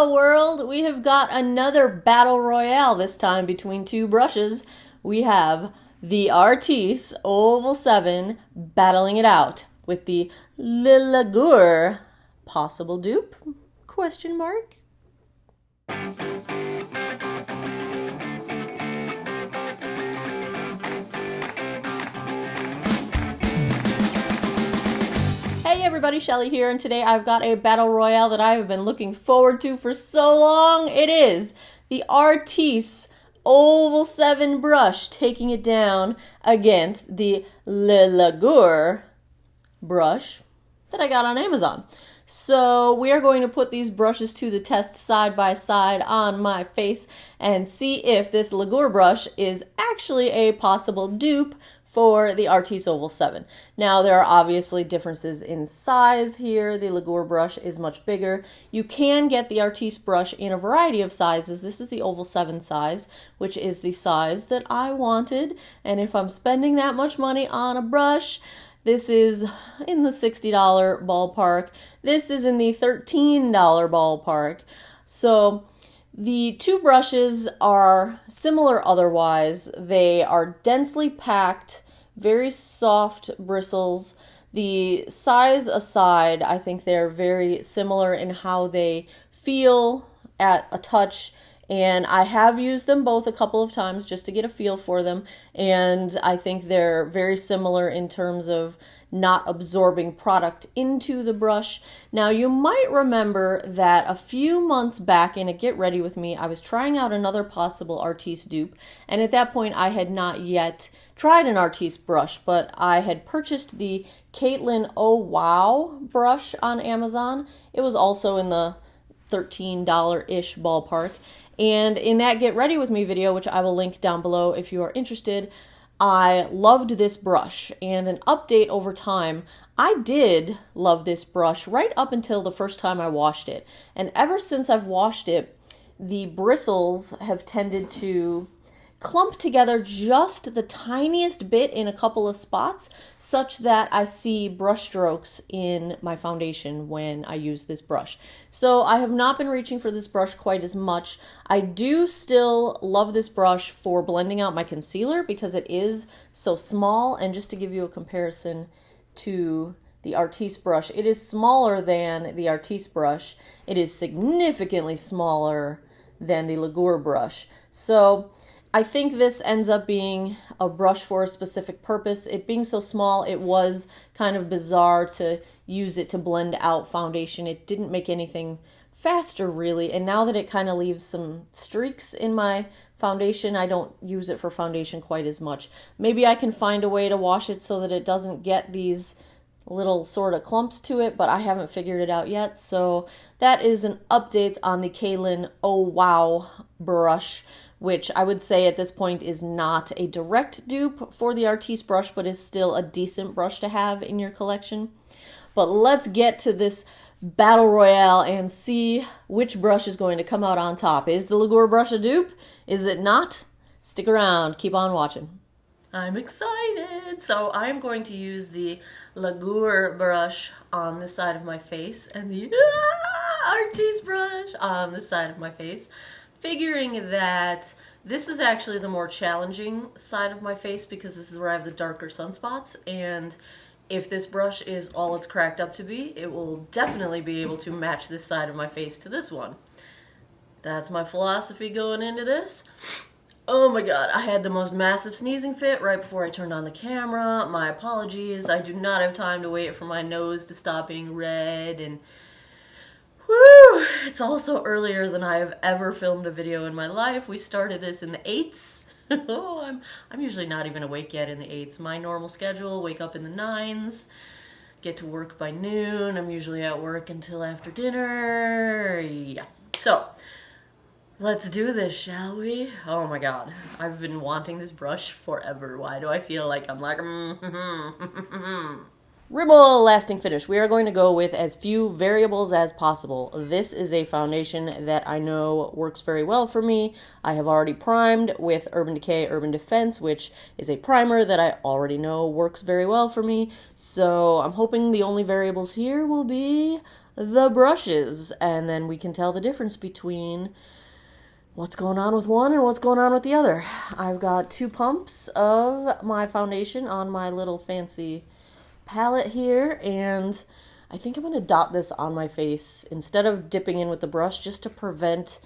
Hello world! We have got another battle royale, this time between two brushes. We have the Artis Oval 7 battling it out with the Lagure possible dupe? Question mark? Hey everybody, Shelly here, and today I've got a battle royale that I have been looking forward to for so long. It is the Artis Oval 7 brush taking it down against the Lagure brush that I got on Amazon. So we are going to put these brushes to the test side by side on my face and see if this Lagure brush is actually a possible dupe for the Artis Oval 7. Now there are obviously differences in size here. The Lagure brush is much bigger. You can get the Artis brush in a variety of sizes. This is the Oval 7 size, which is the size that I wanted. And if I'm spending that much money on a brush, this is in the $60 ballpark. This is in the $13 ballpark. So the two brushes are similar otherwise. They are densely packed, very soft bristles. The size aside, I think they're very similar in how they feel at a touch. And I have used them both a couple of times just to get a feel for them. And I think they're very similar in terms of not absorbing product into the brush. Now you might remember that a few months back in a Get Ready With Me, I was trying out another possible Artis dupe. And at that point I had not yet tried an Artis brush, but I had purchased the Caitlin Oh Wow brush on Amazon. It was also in the $13-ish ballpark. And in that Get Ready With Me video, which I will link down below if you are interested, I loved this brush. And an update over time, I did love this brush right up until the first time I washed it. And ever since I've washed it, the bristles have tended to clump together just the tiniest bit in a couple of spots, such that I see brush strokes in my foundation when I use this brush. So I have not been reaching for this brush quite as much. I do still love this brush for blending out my concealer because it is so small. And just to give you a comparison to the Artis brush, it is smaller than the Artis brush. It is significantly smaller than the Lagure brush. So I think this ends up being a brush for a specific purpose. It being so small, it was kind of bizarre to use it to blend out foundation. It didn't make anything faster really, and now that it kind of leaves some streaks in my foundation, I don't use it for foundation quite as much. Maybe I can find a way to wash it so that it doesn't get these little sort of clumps to it, but I haven't figured it out yet. So that is an update on the Caitlin Oh Wow brush, which I would say at this point is not a direct dupe for the Artis brush, but is still a decent brush to have in your collection. But let's get to this battle royale and see which brush is going to come out on top. Is the Lagure brush a dupe? Is it not? Stick around, keep on watching. I'm excited! So I'm going to use the Lagure brush on this side of my face and the Artis brush on this side of my face, figuring that this is actually the more challenging side of my face because this is where I have the darker sunspots, and if this brush is all it's cracked up to be, it will definitely be able to match this side of my face to this one. That's my philosophy going into this. Oh my god, I had the most massive sneezing fit right before I turned on the camera. My apologies. I do not have time to wait for my nose to stop being red, and whew, it's also earlier than I have ever filmed a video in my life. We started this in the 8s. Oh, I'm usually not even awake yet in the 8s. My normal schedule, wake up in the 9s, get to work by noon. I'm usually at work until after dinner. Yeah. So, let's do this, shall we? Oh my god. I've been wanting this brush forever. Why do I feel like I'm like, Rimmel lasting finish. We are going to go with as few variables as possible. This is a foundation that I know works very well for me. I have already primed with Urban Decay Urban Defense, which is a primer that I already know works very well for me. So I'm hoping the only variables here will be the brushes, and then we can tell the difference between what's going on with one and what's going on with the other. I've got 2 pumps of my foundation on my little fancy palette here, and I think I'm going to dot this on my face instead of dipping in with the brush, just to prevent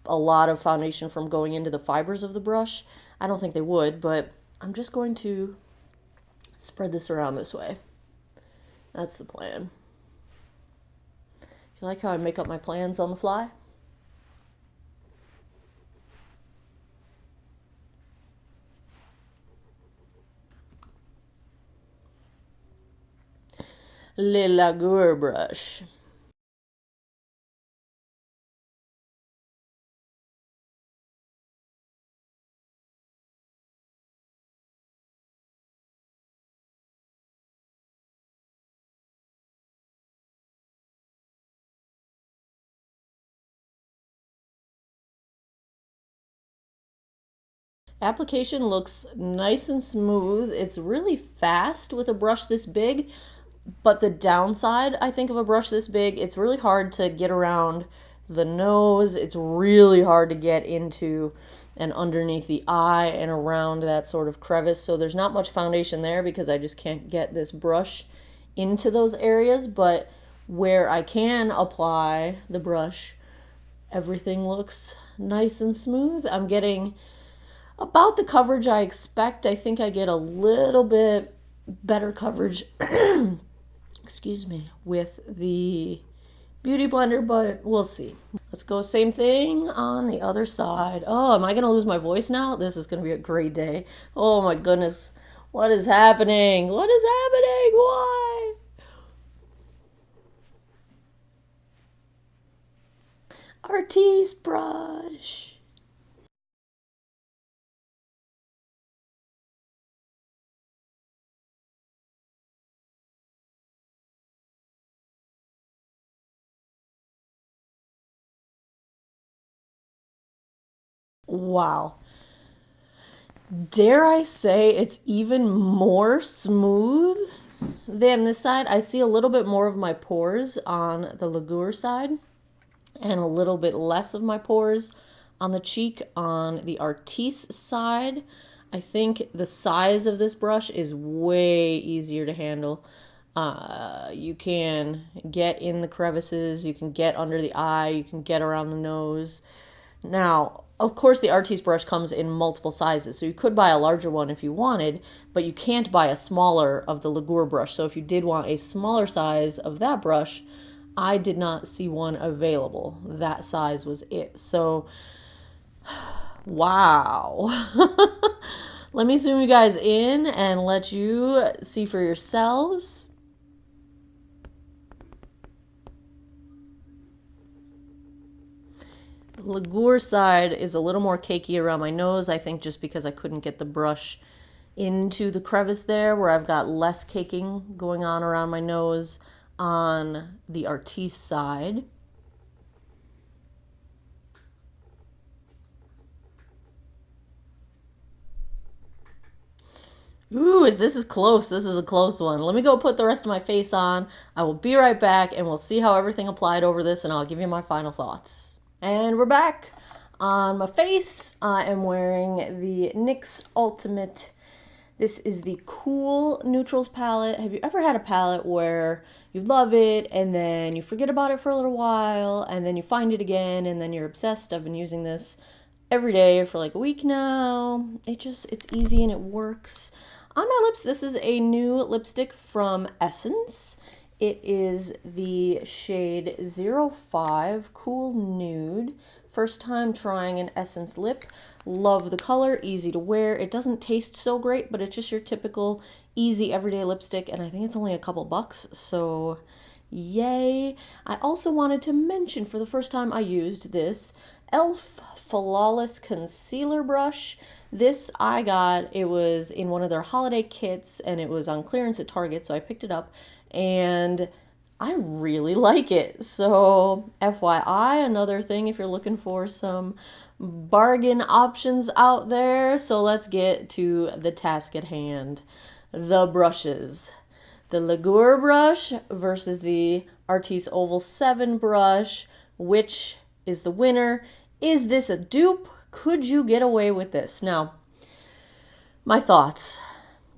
a lot of foundation from going into the fibers of the brush. I don't think they would, but I'm just going to spread this around this way. That's the plan. You like how I make up my plans on the fly? Le Lagure brush. Application looks nice and smooth. It's really fast with a brush this big, but the downside, I think, of a brush this big, it's really hard to get around the nose. It's really hard to get into and underneath the eye and around that sort of crevice. So there's not much foundation there because I just can't get this brush into those areas. But where I can apply the brush, everything looks nice and smooth. I'm getting about the coverage I expect. I think I get a little bit better coverage excuse me, with the Beauty Blender, but we'll see. Let's go same thing on the other side. Oh, am I going to lose my voice now? This is going to be a great day. Oh my goodness. What is happening? What is happening? Why? Artis brush. Wow. Dare I say it's even more smooth than this side? I see a little bit more of my pores on the Lagure side and a little bit less of my pores on the cheek on the Artis side. I think the size of this brush is way easier to handle. You can get in the crevices, you can get under the eye, you can get around the nose. Now, of course, the Artis brush comes in multiple sizes, so you could buy a larger one if you wanted, but you can't buy a smaller of the Lagure brush. So if you did want a smaller size of that brush, I did not see one available. That size was it. So, wow. Let me zoom you guys in and let you see for yourselves. Lagure side is a little more cakey around my nose, I think just because I couldn't get the brush into the crevice there, where I've got less caking going on around my nose on the Artis side. Ooh, this is close. This is a close one. Let me go put the rest of my face on. I will be right back and we'll see how everything applied over this and I'll give you my final thoughts. And we're back. On my face, I am wearing the NYX Ultimate. This is the Cool Neutrals palette. Have you ever had a palette where you love it and then you forget about it for a little while and then you find it again and then you're obsessed? I've been using this every day for like a week now. It's easy and it works. On my lips, this is a new lipstick from Essence. It is the shade 05 Cool Nude. First time trying an Essence lip. Love the color, easy to wear. It doesn't taste so great, but it's just your typical easy everyday lipstick, and I think it's only a couple bucks, so yay. I also wanted to mention for the first time I used this e.l.f. Flawless Concealer Brush. This I got, it was in one of their holiday kits, and it was on clearance at Target, so I picked it up. And I really like it. So FYI, another thing if you're looking for some bargain options out there. So let's get to the task at hand. The brushes. the Lagure brush versus the Artis Oval 7 brush. Which is the winner? Is this a dupe? Could you get away with this? Now, my thoughts.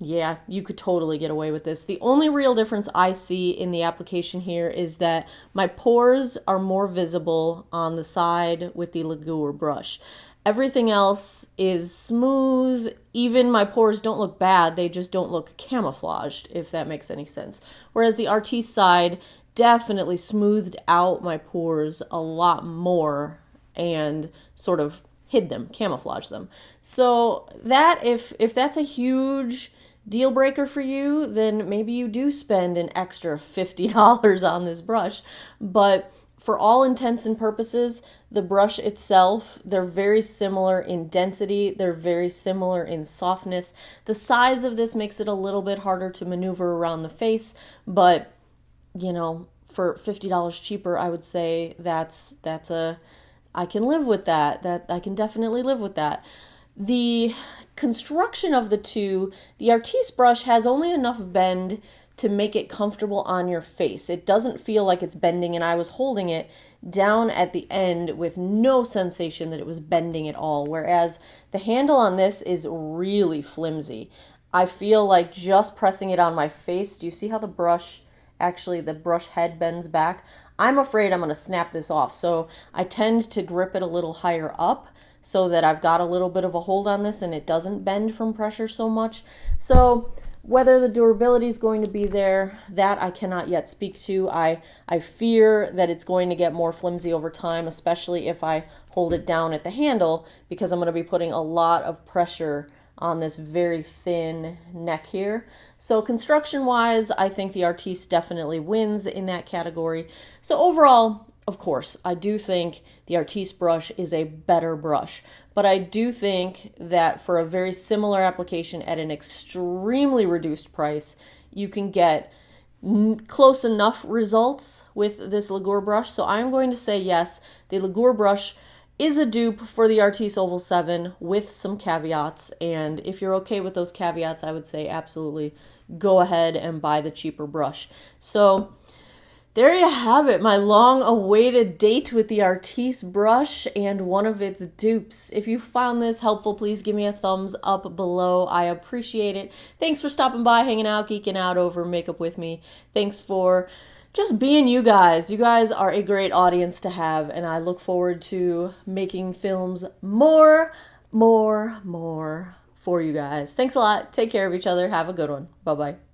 Yeah, you could totally get away with this. The only real difference I see in the application here is that my pores are more visible on the side with the Lagure brush. Everything else is smooth. Even my pores don't look bad. They just don't look camouflaged, if that makes any sense. Whereas the Artis side definitely smoothed out my pores a lot more and sort of hid them, camouflaged them. So that, if that's a huge deal breaker for you, then maybe you do spend an extra $50 on this brush. But for all intents and purposes, the brush itself, they're very similar in density. They're very similar in softness. The size of this makes it a little bit harder to maneuver around the face, but you know, for $50 cheaper, I would say I can live with that. I can definitely live with that. The construction of the two, the Artis brush has only enough bend to make it comfortable on your face. It doesn't feel like it's bending, and I was holding it down at the end with no sensation that it was bending at all, whereas the handle on this is really flimsy. I feel like just pressing it on my face, do you see how the brush head bends back? I'm afraid I'm going to snap this off, so I tend to grip it a little higher up so that I've got a little bit of a hold on this and it doesn't bend from pressure so much. So whether the durability is going to be there, that I cannot yet speak to. I fear that it's going to get more flimsy over time, especially if I hold it down at the handle, because I'm going to be putting a lot of pressure on this very thin neck here. So construction-wise, I think the Artis definitely wins in that category. So overall, of course, I do think the Artis brush is a better brush, but I do think that for a very similar application at an extremely reduced price, you can get close enough results with this Lagure brush. So I'm going to say yes, the Lagure brush is a dupe for the Artis Oval 7 with some caveats, and if you're okay with those caveats, I would say absolutely go ahead and buy the cheaper brush. So there you have it, my long-awaited date with the Artis brush and one of its dupes. If you found this helpful, please give me a thumbs up below. I appreciate it. Thanks for stopping by, hanging out, geeking out over makeup with me. Thanks for just being you guys. You guys are a great audience to have, and I look forward to making films more for you guys. Thanks a lot. Take care of each other. Have a good one. Bye-bye.